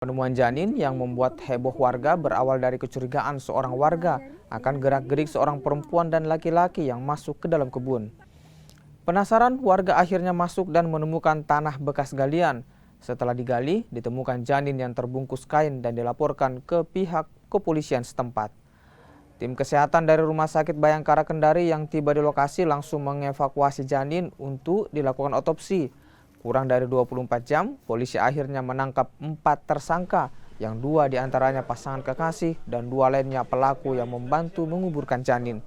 Penemuan janin yang membuat heboh warga berawal dari kecurigaan seorang warga akan gerak-gerik seorang perempuan dan laki-laki yang masuk ke dalam kebun. Penasaran, warga akhirnya masuk dan menemukan tanah bekas galian. Setelah digali, ditemukan janin yang terbungkus kain dan dilaporkan ke pihak kepolisian setempat. Tim kesehatan dari Rumah Sakit Bayangkara Kendari yang tiba di lokasi langsung mengevakuasi janin untuk dilakukan otopsi. Kurang dari 24 jam, polisi akhirnya menangkap 4 tersangka, yang 2 diantaranya pasangan kekasih dan 2 lainnya pelaku yang membantu menguburkan janin.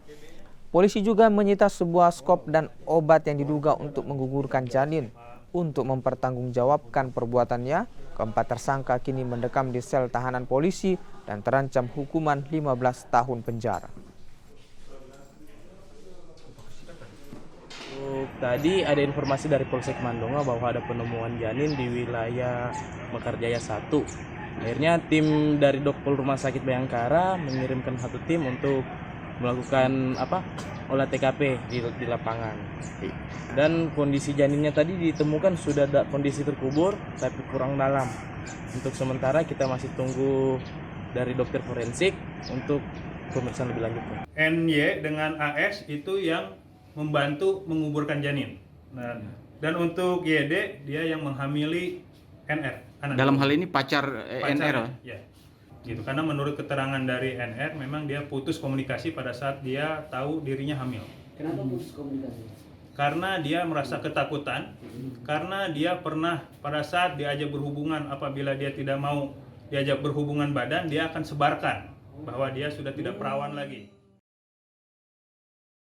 Polisi juga menyita sebuah skop dan obat yang diduga untuk menggugurkan janin. Untuk mempertanggungjawabkan perbuatannya, keempat tersangka kini mendekam di sel tahanan polisi dan terancam hukuman 15 tahun penjara. Tadi ada informasi dari Polsek Mandonga bahwa ada penemuan janin di wilayah Mekarjaya 1. Akhirnya tim dari Dokpol Rumah Sakit Bayangkara mengirimkan satu tim untuk melakukan olah TKP di lapangan. Dan kondisi janinnya tadi ditemukan sudah ada kondisi terkubur tapi kurang dalam. Untuk sementara kita masih tunggu dari dokter forensik untuk pemeriksaan lebih lanjut. NY dengan AS itu yang membantu menguburkan janin. Nah, dan untuk YD dia yang menghamili NR. Dalam hal ini pacar NR? Ya, gitu. Karena menurut keterangan dari NR memang dia putus komunikasi pada saat dia tahu dirinya hamil. Kenapa putus komunikasi? Karena dia merasa ketakutan, karena dia pernah pada saat diajak berhubungan, apabila dia tidak mau diajak berhubungan badan, dia akan sebarkan bahwa dia sudah tidak perawan lagi.